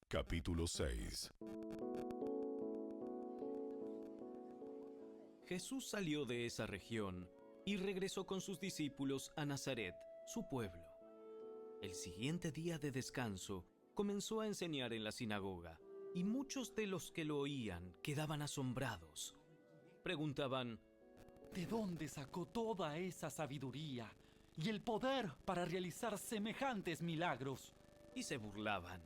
Capítulo 6. Jesús salió de esa región y regresó con sus discípulos a Nazaret, su pueblo. El siguiente día de descanso comenzó a enseñar en la sinagoga, y muchos de los que lo oían quedaban asombrados. Preguntaban: ¿de dónde sacó toda esa sabiduría y el poder para realizar semejantes milagros? y se burlaban.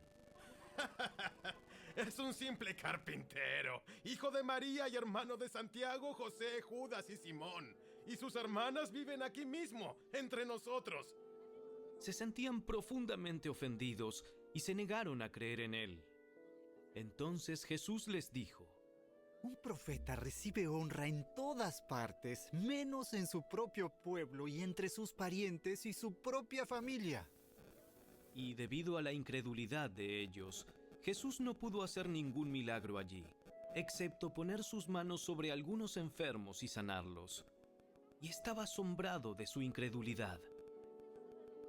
Es un simple carpintero, hijo de María y hermano de Santiago, José, Judas y Simón. Y sus hermanas viven aquí mismo, entre nosotros. Se sentían profundamente ofendidos y se negaron a creer en él. Entonces Jesús les dijo: Un profeta recibe honra en todas partes, menos en su propio pueblo y entre sus parientes y su propia familia. Y debido a la incredulidad de ellos, Jesús no pudo hacer ningún milagro allí, excepto poner sus manos sobre algunos enfermos y sanarlos. Y estaba asombrado de su incredulidad.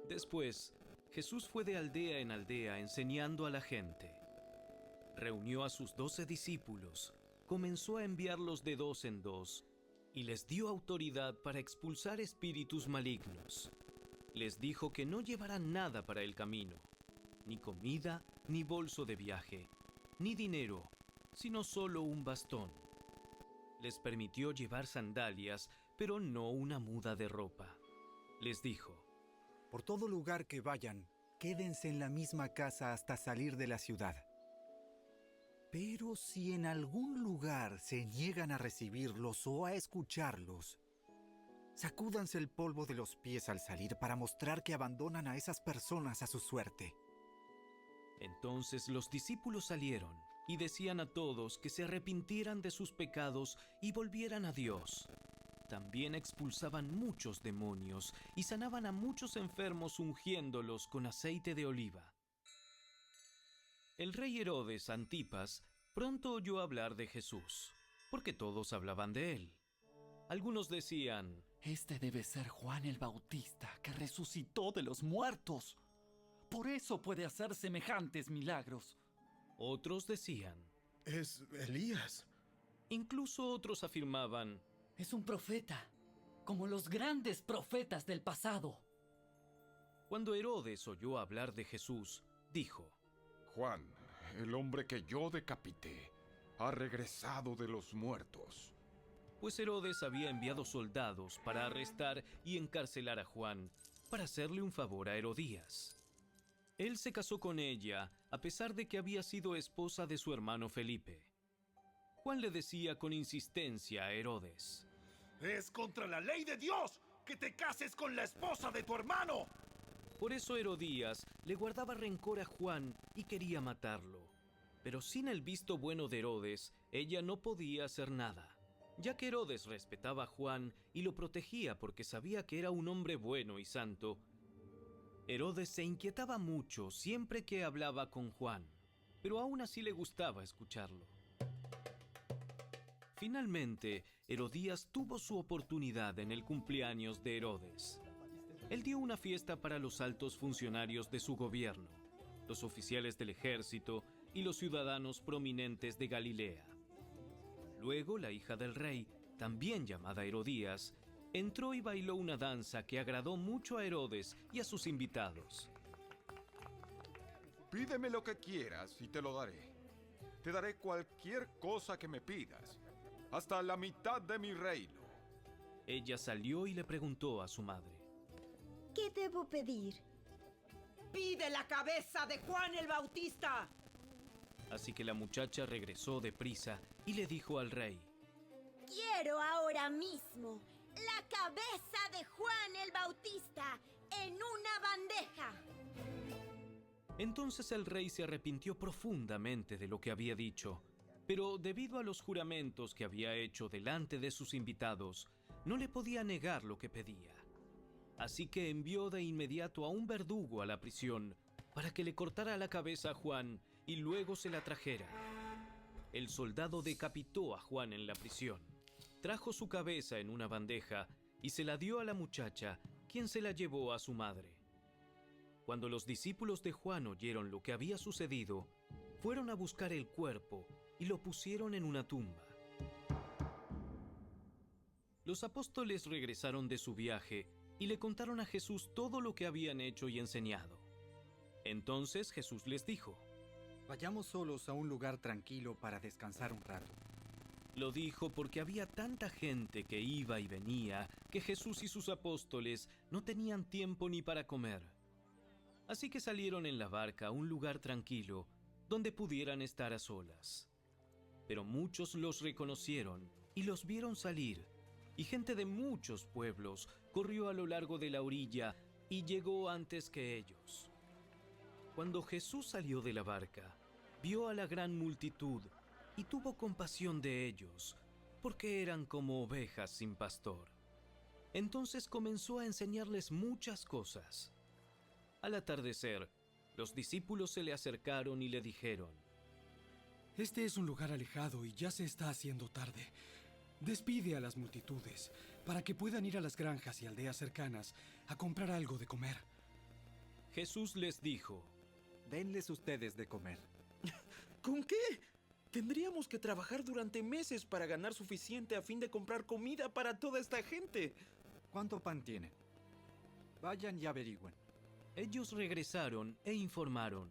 Después, Jesús fue de aldea en aldea enseñando a la gente. Reunió a sus 12 discípulos, comenzó a enviarlos de 2 en 2 y les dio autoridad para expulsar espíritus malignos. Les dijo que no llevaran nada para el camino, ni comida, ni bolso de viaje, ni dinero, sino solo un bastón. Les permitió llevar sandalias, pero no una muda de ropa. Les dijo: Por todo lugar que vayan, quédense en la misma casa hasta salir de la ciudad. Pero si en algún lugar se niegan a recibirlos o a escucharlos, sacúdanse el polvo de los pies al salir para mostrar que abandonan a esas personas a su suerte. Entonces los discípulos salieron y decían a todos que se arrepintieran de sus pecados y volvieran a Dios. También expulsaban muchos demonios y sanaban a muchos enfermos ungiéndolos con aceite de oliva. El rey Herodes Antipas pronto oyó hablar de Jesús, porque todos hablaban de él. Algunos decían: Este debe ser Juan el Bautista, que resucitó de los muertos. Por eso puede hacer semejantes milagros. Otros decían: Es Elías. Incluso otros afirmaban: Es un profeta, como los grandes profetas del pasado. Cuando Herodes oyó hablar de Jesús, dijo: Juan, el hombre que yo decapité, ha regresado de los muertos. Pues Herodes había enviado soldados para arrestar y encarcelar a Juan, para hacerle un favor a Herodías. Él se casó con ella, a pesar de que había sido esposa de su hermano Felipe. Juan le decía con insistencia a Herodes: ¡Es contra la ley de Dios que te cases con la esposa de tu hermano! Por eso Herodías le guardaba rencor a Juan y quería matarlo. Pero sin el visto bueno de Herodes, ella no podía hacer nada, ya que Herodes respetaba a Juan y lo protegía porque sabía que era un hombre bueno y santo. Herodes se inquietaba mucho siempre que hablaba con Juan, pero aún así le gustaba escucharlo. Finalmente, Herodías tuvo su oportunidad en el cumpleaños de Herodes. Él dio una fiesta para los altos funcionarios de su gobierno, los oficiales del ejército y los ciudadanos prominentes de Galilea. Luego, la hija del rey, también llamada Herodías, entró y bailó una danza que agradó mucho a Herodes y a sus invitados. Pídeme lo que quieras y te lo daré. Te daré cualquier cosa que me pidas, hasta la mitad de mi reino. Ella salió y le preguntó a su madre: ¿Qué debo pedir? ¡Pide la cabeza de Juan el Bautista! Así que la muchacha regresó deprisa y le dijo al rey: Quiero ahora mismo la cabeza de Juan el Bautista en una bandeja. Entonces el rey se arrepintió profundamente de lo que había dicho, pero debido a los juramentos que había hecho delante de sus invitados, no le podía negar lo que pedía. Así que envió de inmediato a un verdugo a la prisión para que le cortara la cabeza a Juan y luego se la trajera. El soldado decapitó a Juan en la prisión, trajo su cabeza en una bandeja y se la dio a la muchacha, quien se la llevó a su madre. Cuando los discípulos de Juan oyeron lo que había sucedido, fueron a buscar el cuerpo y lo pusieron en una tumba. Los apóstoles regresaron de su viaje y le contaron a Jesús todo lo que habían hecho y enseñado. Entonces Jesús les dijo: Vayamos solos a un lugar tranquilo para descansar un rato. Lo dijo porque había tanta gente que iba y venía que Jesús y sus apóstoles no tenían tiempo ni para comer. Así que salieron en la barca a un lugar tranquilo donde pudieran estar a solas. Pero muchos los reconocieron y los vieron salir, y gente de muchos pueblos corrió a lo largo de la orilla y llegó antes que ellos. Cuando Jesús salió de la barca, vio a la gran multitud y tuvo compasión de ellos, porque eran como ovejas sin pastor. Entonces comenzó a enseñarles muchas cosas. Al atardecer, los discípulos se le acercaron y le dijeron: Este es un lugar alejado y ya se está haciendo tarde. Despide a las multitudes para que puedan ir a las granjas y aldeas cercanas a comprar algo de comer. Jesús les dijo: Denles ustedes de comer. ¿Con qué? Tendríamos que trabajar durante meses para ganar suficiente a fin de comprar comida para toda esta gente. ¿Cuánto pan tienen? Vayan y averigüen. Ellos regresaron e informaron.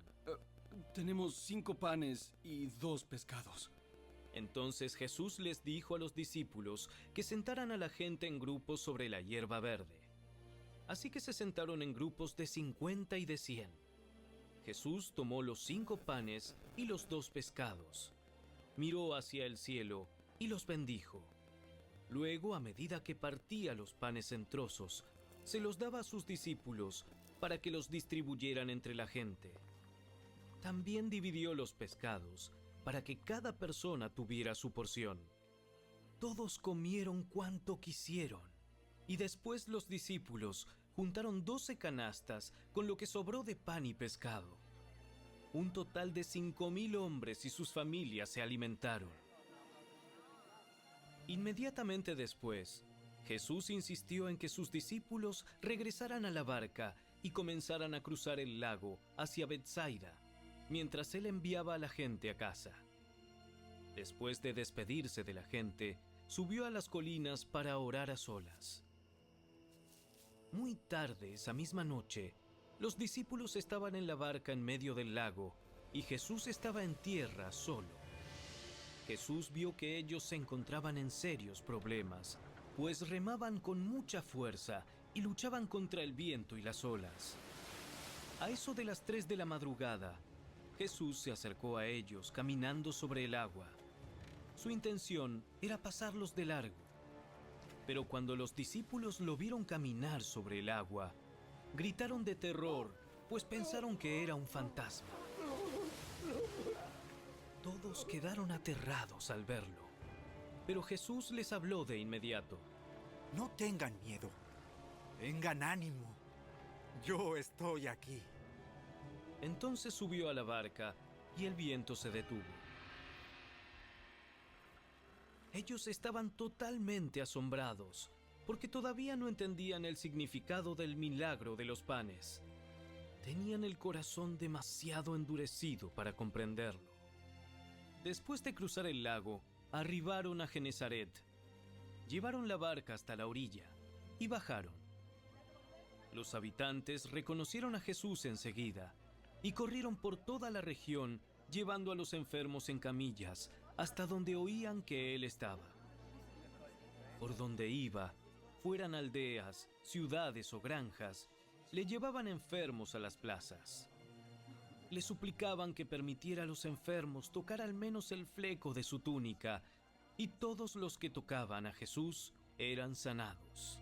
Tenemos 5 panes y 2 pescados. Entonces Jesús les dijo a los discípulos que sentaran a la gente en grupos sobre la hierba verde. Así que se sentaron en grupos de 50 y de 100. Jesús tomó los 5 panes y los 2 pescados. Miró hacia el cielo y los bendijo. Luego, a medida que partía los panes en trozos, se los daba a sus discípulos para que los distribuyeran entre la gente. También dividió los pescados para que cada persona tuviera su porción. Todos comieron cuanto quisieron, y después los discípulos juntaron 12 canastas con lo que sobró de pan y pescado. Un total de 5,000 hombres y sus familias se alimentaron. Inmediatamente después, Jesús insistió en que sus discípulos regresaran a la barca y comenzaran a cruzar el lago hacia Betsaida, mientras él enviaba a la gente a casa. Después de despedirse de la gente, subió a las colinas para orar a solas. Muy tarde esa misma noche, los discípulos estaban en la barca en medio del lago y Jesús estaba en tierra solo. Jesús vio que ellos se encontraban en serios problemas, pues remaban con mucha fuerza y luchaban contra el viento y las olas. A eso de las 3 de la madrugada, Jesús se acercó a ellos caminando sobre el agua. Su intención era pasarlos de largo. Pero cuando los discípulos lo vieron caminar sobre el agua, gritaron de terror, pues pensaron que era un fantasma. Todos quedaron aterrados al verlo, pero Jesús les habló de inmediato. No tengan miedo. Tengan ánimo. Yo estoy aquí. Entonces subió a la barca y el viento se detuvo. Ellos estaban totalmente asombrados, porque todavía no entendían el significado del milagro de los panes. Tenían el corazón demasiado endurecido para comprenderlo. Después de cruzar el lago, arribaron a Genesaret. Llevaron la barca hasta la orilla y bajaron. Los habitantes reconocieron a Jesús enseguida y corrieron por toda la región llevando a los enfermos en camillas hasta donde oían que él estaba. Por donde iba, fueran aldeas, ciudades o granjas, le llevaban enfermos a las plazas. Le suplicaban que permitiera a los enfermos tocar al menos el fleco de su túnica, y todos los que tocaban a Jesús eran sanados.